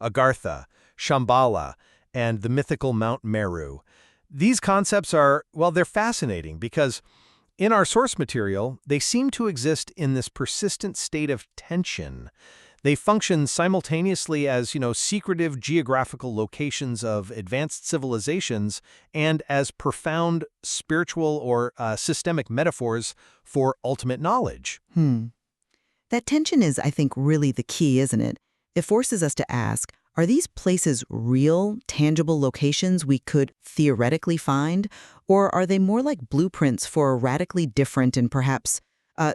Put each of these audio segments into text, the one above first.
Agartha, Shambhala, and the mythical Mount Meru. These concepts are, well, they're fascinating because in our source material, they seem to exist in this persistent state of tension. They function simultaneously as, secretive geographical locations of advanced civilizations and as profound spiritual or systemic metaphors for ultimate knowledge. That tension is, I think, really the key, isn't it? It forces us to ask, are these places real, tangible locations we could theoretically find, or are they more like blueprints for a radically different and perhaps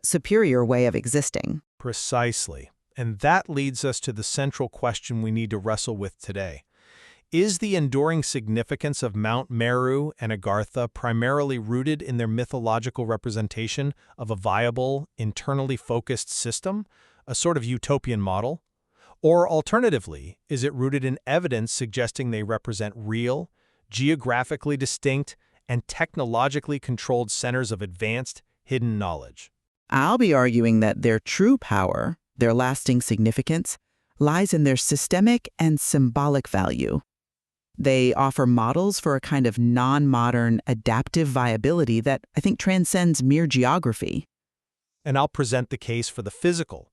superior way of existing? Precisely. And that leads us to the central question we need to wrestle with today. Is the enduring significance of Mount Meru and Agartha primarily rooted in their mythological representation of a viable, internally focused system, a sort of utopian model? Or alternatively, is it rooted in evidence suggesting they represent real, geographically distinct, and technologically controlled centers of advanced, hidden knowledge? I'll be arguing that their true power, their lasting significance, lies in their systemic and symbolic value. They offer models for a kind of non-modern, adaptive viability that I think transcends mere geography. And I'll present the case for the physical,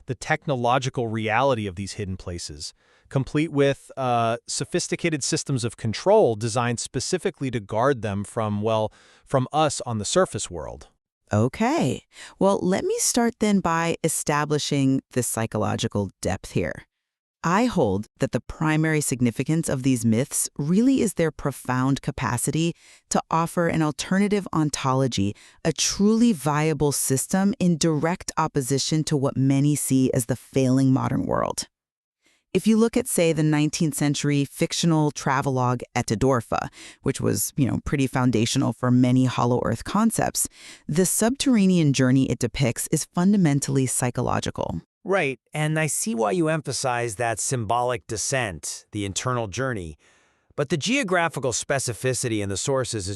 the technological reality of these hidden places, complete with sophisticated systems of control designed specifically to guard them from us on the surface world. Okay, well, let me start then by establishing the psychological depth here. I hold that the primary significance of these myths really is their profound capacity to offer an alternative ontology, a truly viable system in direct opposition to what many see as the failing modern world. If you look at, say, the 19th century fictional travelogue Etedorfa, which was, pretty foundational for many Hollow Earth concepts, the subterranean journey it depicts is fundamentally psychological. Right, and I see why you emphasize that symbolic descent, the internal journey. But the geographical specificity in the sources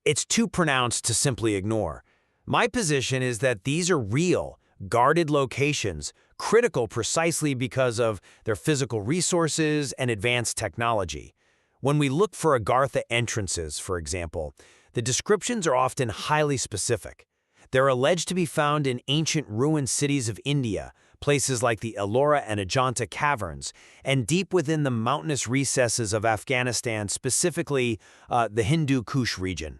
it's too pronounced to simply ignore. My position is that these are real, guarded locations, critical precisely because of their physical resources and advanced technology. When we look for Agartha entrances, for example, the descriptions are often highly specific. They're alleged to be found in ancient ruined cities of India, places like the Ellora and Ajanta caverns, and deep within the mountainous recesses of Afghanistan, specifically the Hindu Kush region.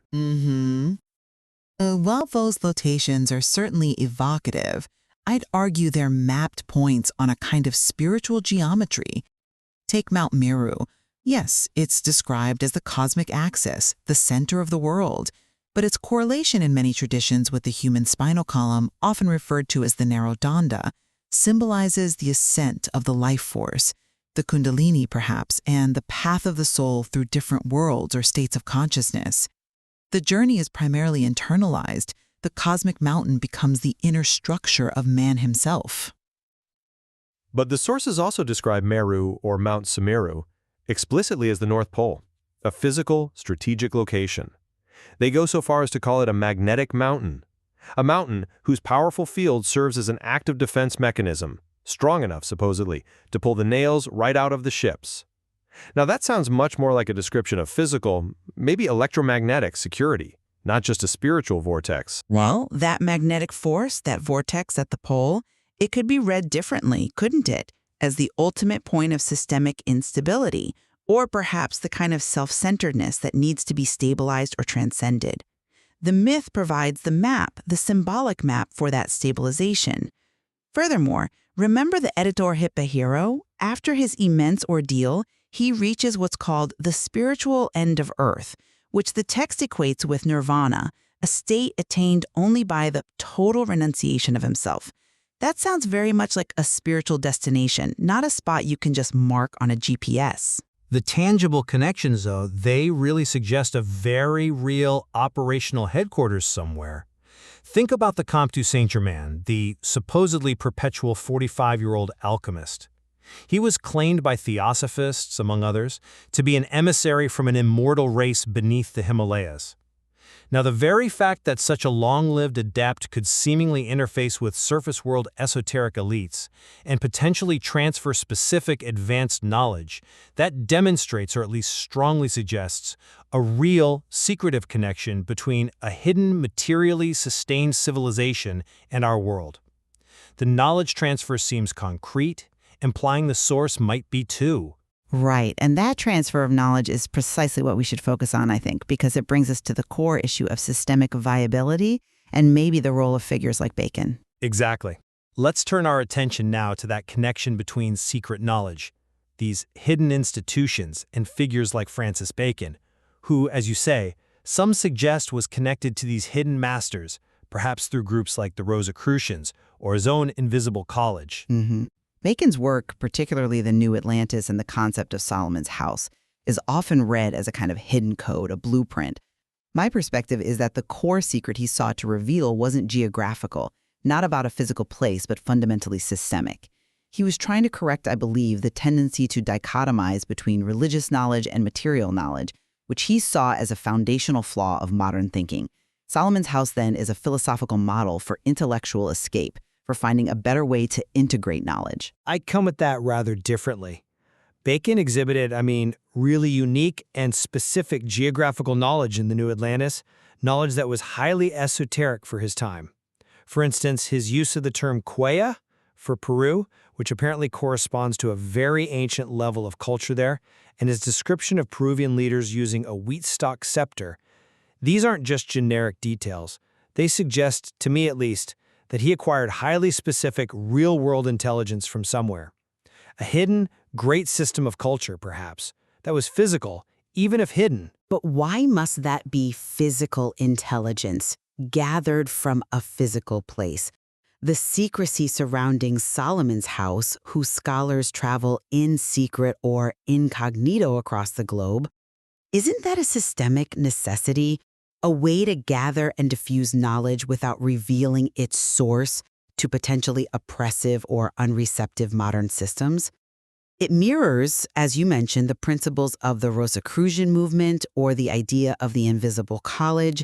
While those locations are certainly evocative, I'd argue they're mapped points on a kind of spiritual geometry. Take Mount Meru. Yes, it's described as the cosmic axis, the center of the world, but its correlation in many traditions with the human spinal column, often referred to as the narrow danda, symbolizes the ascent of the life force, the kundalini perhaps, and the path of the soul through different worlds or states of consciousness. The journey is primarily internalized. The cosmic mountain becomes the inner structure of man himself. But the sources also describe Meru, or Mount Meru, explicitly as the North Pole, a physical, strategic location. They go so far as to call it a magnetic mountain, a mountain whose powerful field serves as an active defense mechanism, strong enough, supposedly, to pull the nails right out of the ships. Now that sounds much more like a description of physical, maybe electromagnetic security, not just a spiritual vortex. Well, that magnetic force, that vortex at the pole, it could be read differently, couldn't it? As the ultimate point of systemic instability, or perhaps the kind of self-centeredness that needs to be stabilized or transcended. The myth provides the map, the symbolic map for that stabilization. Furthermore, remember the editor Hippohiro? After his immense ordeal, he reaches what's called the spiritual end of earth, which the text equates with nirvana, a state attained only by the total renunciation of himself. That sounds very much like a spiritual destination, not a spot you can just mark on a GPS. The tangible connections, though, they really suggest a very real operational headquarters somewhere. Think about the Count de Saint-Germain, the supposedly perpetual 45-year-old alchemist. He was claimed by theosophists, among others, to be an emissary from an immortal race beneath the Himalayas. Now, the very fact that such a long-lived adept could seemingly interface with surface-world esoteric elites and potentially transfer specific advanced knowledge, that demonstrates, or at least strongly suggests, a real, secretive connection between a hidden, materially sustained civilization and our world. The knowledge transfer seems concrete, implying the source might be too. Right, and that transfer of knowledge is precisely what we should focus on, I think, because it brings us to the core issue of systemic viability and maybe the role of figures like Bacon. Exactly. Let's turn our attention now to that connection between secret knowledge, these hidden institutions and figures like Francis Bacon, who, as you say, some suggest was connected to these hidden masters, perhaps through groups like the Rosicrucians or his own invisible college. Bacon's work, particularly the New Atlantis and the concept of Solomon's house, is often read as a kind of hidden code, a blueprint. My perspective is that the core secret he sought to reveal wasn't geographical, not about a physical place, but fundamentally systemic. He was trying to correct, I believe, the tendency to dichotomize between religious knowledge and material knowledge, which he saw as a foundational flaw of modern thinking. Solomon's house, then, is a philosophical model for intellectual escape, for finding a better way to integrate knowledge. I come at that rather differently. Bacon exhibited, really unique and specific geographical knowledge in the New Atlantis, knowledge that was highly esoteric for his time. For instance, his use of the term Quaya for Peru, which apparently corresponds to a very ancient level of culture there, and his description of Peruvian leaders using a wheat stalk scepter. These aren't just generic details. They suggest, to me at least, that he acquired highly specific, real-world intelligence from somewhere. A hidden, great system of culture, perhaps, that was physical, even if hidden. But why must that be physical intelligence, gathered from a physical place? The secrecy surrounding Solomon's house, whose scholars travel in secret or incognito across the globe, isn't that a systemic necessity? A way to gather and diffuse knowledge without revealing its source to potentially oppressive or unreceptive modern systems? It mirrors, as you mentioned, the principles of the Rosicrucian movement or the idea of the invisible college.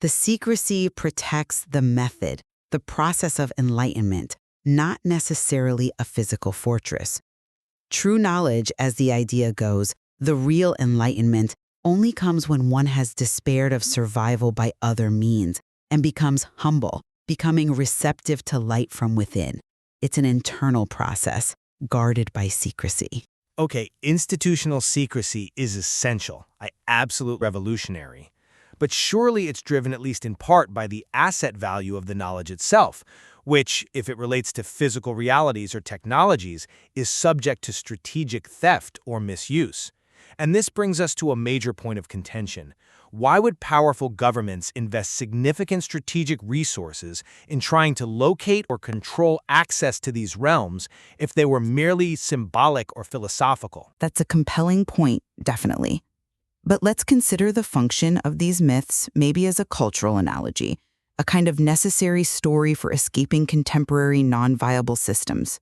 The secrecy protects the method, the process of enlightenment, not necessarily a physical fortress. True knowledge, as the idea goes, the real enlightenment, only comes when one has despaired of survival by other means and becomes humble, becoming receptive to light from within. It's an internal process, guarded by secrecy. Okay, institutional secrecy is essential, absolute revolutionary. But surely it's driven at least in part by the asset value of the knowledge itself, which, if it relates to physical realities or technologies, is subject to strategic theft or misuse. And this brings us to a major point of contention. Why would powerful governments invest significant strategic resources in trying to locate or control access to these realms if they were merely symbolic or philosophical? That's a compelling point, definitely. But let's consider the function of these myths maybe as a cultural analogy, a kind of necessary story for escaping contemporary non-viable systems.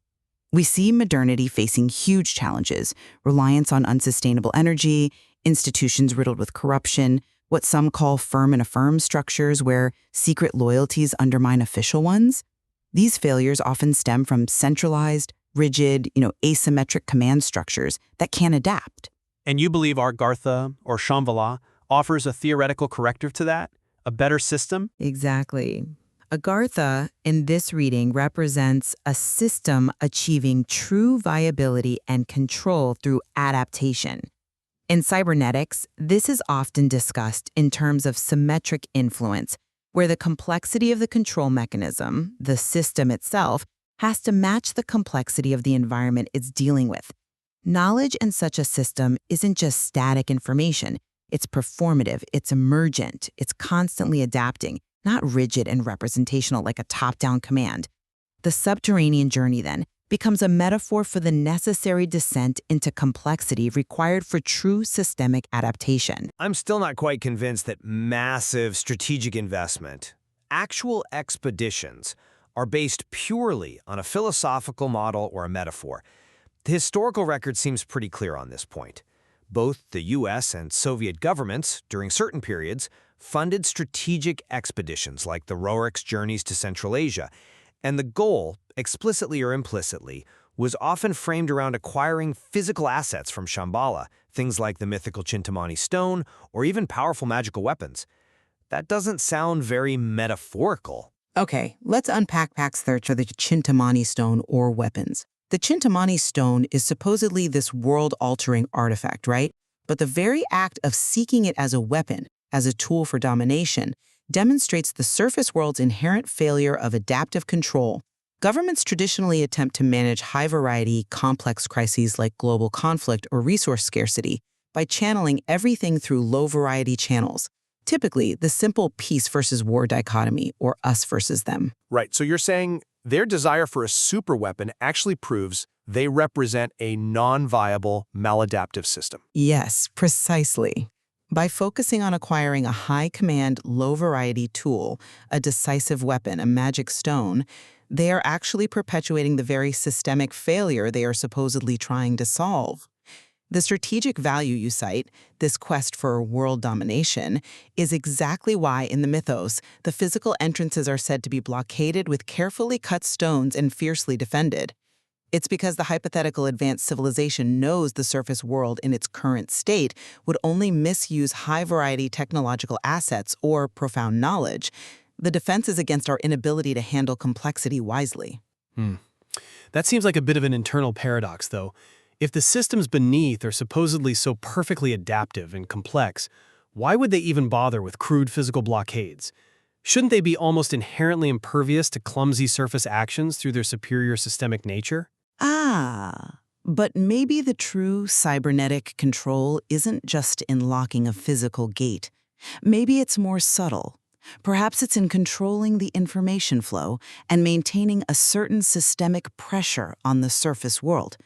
We see modernity facing huge challenges, reliance on unsustainable energy, institutions riddled with corruption, what some call firm and affirm structures where secret loyalties undermine official ones. These failures often stem from centralized, rigid, asymmetric command structures that can't adapt. And you believe Agartha or Shambhala offers a theoretical corrective to that? A better system? Exactly. Agartha, in this reading, represents a system achieving true viability and control through adaptation. In cybernetics, this is often discussed in terms of symmetric influence, where the complexity of the control mechanism, the system itself, has to match the complexity of the environment it's dealing with. Knowledge in such a system isn't just static information. It's performative, it's emergent, it's constantly adapting, not rigid and representational like a top-down command. The subterranean journey, then, becomes a metaphor for the necessary descent into complexity required for true systemic adaptation. I'm still not quite convinced that massive strategic investment, actual expeditions, are based purely on a philosophical model or a metaphor. The historical record seems pretty clear on this point. Both the US and Soviet governments, during certain periods, funded strategic expeditions like the Roericks journeys to Central Asia, and the goal, explicitly or implicitly, was often framed around acquiring physical assets from Shambhala, things like the mythical Chintamani Stone or even powerful magical weapons. That doesn't sound very metaphorical. Okay, let's unpack Pak's search for the Chintamani Stone or weapons. The Chintamani Stone is supposedly this world-altering artifact, right? But the very act of seeking it as a weapon, as a tool for domination, demonstrates the surface world's inherent failure of adaptive control. Governments traditionally attempt to manage high-variety, complex crises like global conflict or resource scarcity by channeling everything through low-variety channels. Typically, the simple peace versus war dichotomy, or us versus them. Right, so you're saying their desire for a superweapon actually proves they represent a non-viable, maladaptive system. Yes, precisely. By focusing on acquiring a high-command, low-variety tool, a decisive weapon, a magic stone, they are actually perpetuating the very systemic failure they are supposedly trying to solve. The strategic value you cite, this quest for world domination, is exactly why in the mythos, the physical entrances are said to be blockaded with carefully cut stones and fiercely defended. It's because the hypothetical advanced civilization knows the surface world in its current state would only misuse high-variety technological assets or profound knowledge. The defense is against our inability to handle complexity wisely. That seems like a bit of an internal paradox, though. If the systems beneath are supposedly so perfectly adaptive and complex, why would they even bother with crude physical blockades? Shouldn't they be almost inherently impervious to clumsy surface actions through their superior systemic nature? But maybe the true cybernetic control isn't just in locking a physical gate. Maybe it's more subtle. Perhaps it's in controlling the information flow and maintaining a certain systemic pressure on the surface world.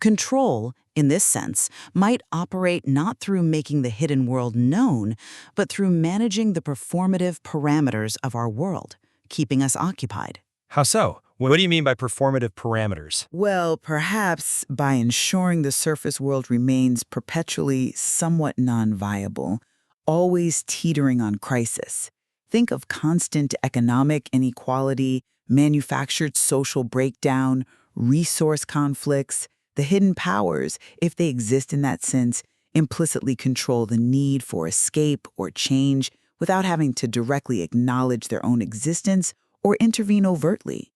Control, in this sense, might operate not through making the hidden world known, but through managing the performative parameters of our world, keeping us occupied. How so? What do you mean by performative parameters? Well, perhaps by ensuring the surface world remains perpetually somewhat non-viable, always teetering on crisis. Think of constant economic inequality, manufactured social breakdown, resource conflicts. The hidden powers, if they exist in that sense, implicitly control the need for escape or change without having to directly acknowledge their own existence or intervene overtly.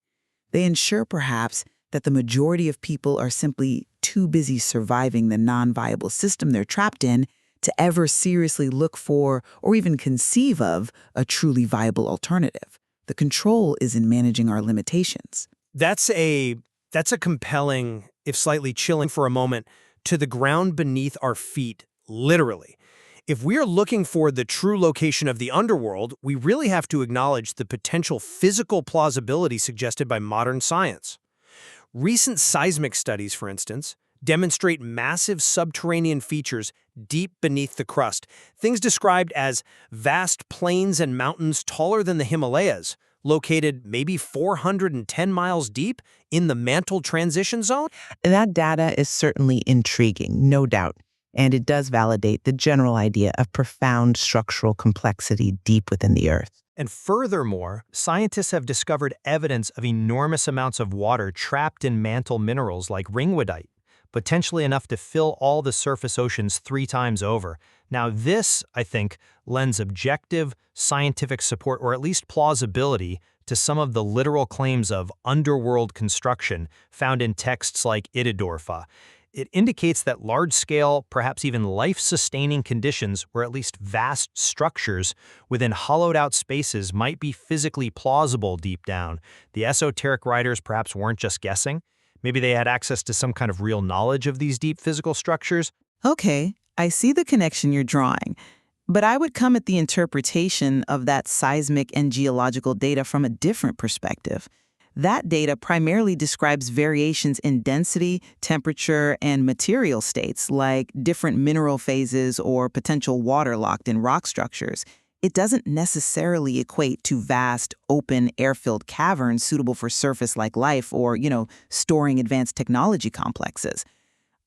They ensure, perhaps, that the majority of people are simply too busy surviving the non-viable system they're trapped in to ever seriously look for or even conceive of a truly viable alternative. The control is in managing our limitations. That's a compelling, if slightly chilling for a moment, to the ground beneath our feet, literally. If we are looking for the true location of the underworld, we really have to acknowledge the potential physical plausibility suggested by modern science. Recent seismic studies, for instance, demonstrate massive subterranean features deep beneath the crust, things described as vast plains and mountains taller than the Himalayas, located maybe 410 miles deep in the mantle transition zone? That data is certainly intriguing, no doubt, and it does validate the general idea of profound structural complexity deep within the Earth. And furthermore, scientists have discovered evidence of enormous amounts of water trapped in mantle minerals like ringwoodite, potentially enough to fill all the surface oceans 3 times over. Now this, I think, lends objective, scientific support, or at least plausibility, to some of the literal claims of underworld construction found in texts like Itidorfa. It indicates that large-scale, perhaps even life-sustaining conditions, or at least vast structures within hollowed-out spaces, might be physically plausible deep down. The esoteric writers perhaps weren't just guessing. Maybe they had access to some kind of real knowledge of these deep physical structures. Okay, I see the connection you're drawing, but I would come at the interpretation of that seismic and geological data from a different perspective. That data primarily describes variations in density, temperature, and material states, like different mineral phases or potential water locked in rock structures. It doesn't necessarily equate to vast, open, air-filled caverns suitable for surface-like life or, storing advanced technology complexes.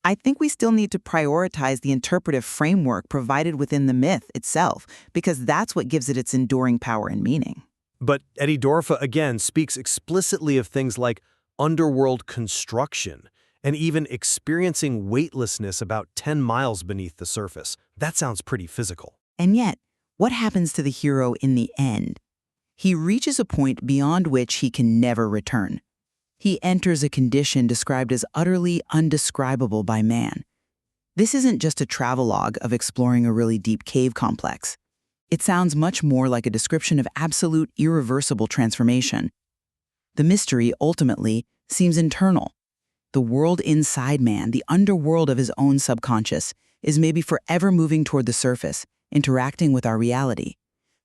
I think we still need to prioritize the interpretive framework provided within the myth itself, because that's what gives it its enduring power and meaning. But Eddie Dorfa, again, speaks explicitly of things like underworld construction and even experiencing weightlessness about 10 miles beneath the surface. That sounds pretty physical. And yet, what happens to the hero in the end? He reaches a point beyond which he can never return. He enters a condition described as utterly undescribable by man. This isn't just a travelogue of exploring a really deep cave complex. It sounds much more like a description of absolute irreversible transformation. The mystery, ultimately, seems internal. The world inside man, the underworld of his own subconscious, is maybe forever moving toward the surface, interacting with our reality.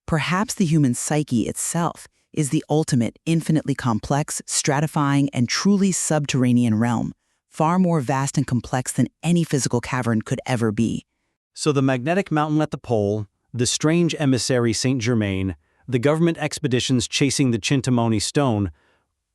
Perhaps the human psyche itself is the ultimate, infinitely complex, stratifying, and truly subterranean realm, far more vast and complex than any physical cavern could ever be. So the magnetic mountain at the pole, the strange emissary Saint-Germain, the government expeditions chasing the Chintamani Stone,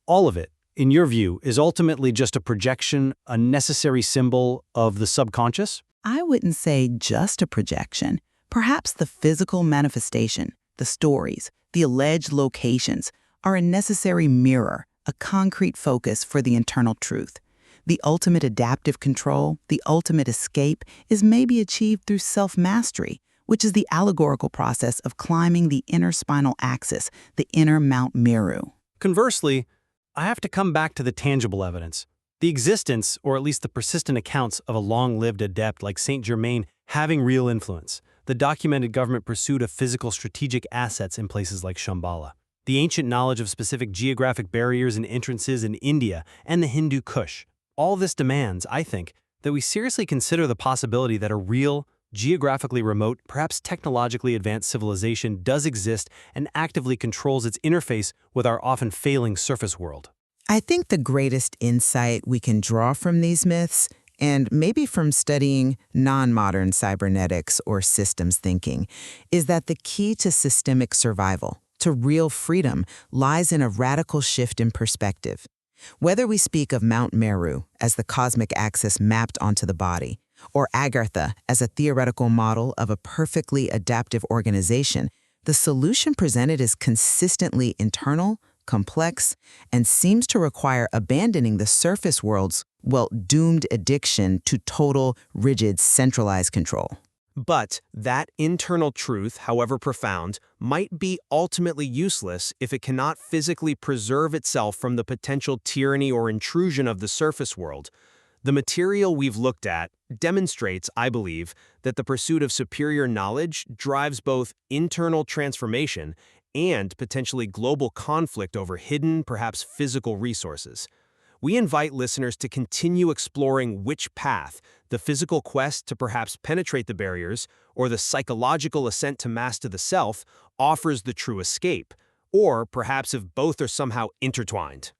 all of it, in your view, is ultimately just a projection, a necessary symbol of the subconscious? I wouldn't say just a projection. Perhaps the physical manifestation, the stories, the alleged locations, are a necessary mirror, a concrete focus for the internal truth. The ultimate adaptive control, the ultimate escape, is maybe achieved through self-mastery, which is the allegorical process of climbing the inner spinal axis, the inner Mount Meru. Conversely, I have to come back to the tangible evidence. The existence, or at least the persistent accounts of a long-lived adept like Saint-Germain having real influence, the documented government pursuit of physical strategic assets in places like Shambhala, the ancient knowledge of specific geographic barriers and entrances in India and the Hindu Kush. All this demands, I think, that we seriously consider the possibility that a real, geographically remote, perhaps technologically advanced civilization does exist and actively controls its interface with our often failing surface world. I think the greatest insight we can draw from these myths, and maybe from studying non-modern cybernetics or systems thinking, is that the key to systemic survival, to real freedom, lies in a radical shift in perspective. Whether we speak of Mount Meru as the cosmic axis mapped onto the body, or Agartha as a theoretical model of a perfectly adaptive organization, the solution presented is consistently internal, complex, and seems to require abandoning the surface world's, doomed addiction to total, rigid, centralized control. But that internal truth, however profound, might be ultimately useless if it cannot physically preserve itself from the potential tyranny or intrusion of the surface world. The material we've looked at demonstrates, I believe, that the pursuit of superior knowledge drives both internal transformation and potentially global conflict over hidden, perhaps physical resources. We invite listeners to continue exploring which path, the physical quest to perhaps penetrate the barriers, or the psychological ascent to master the self, offers the true escape, or perhaps if both are somehow intertwined.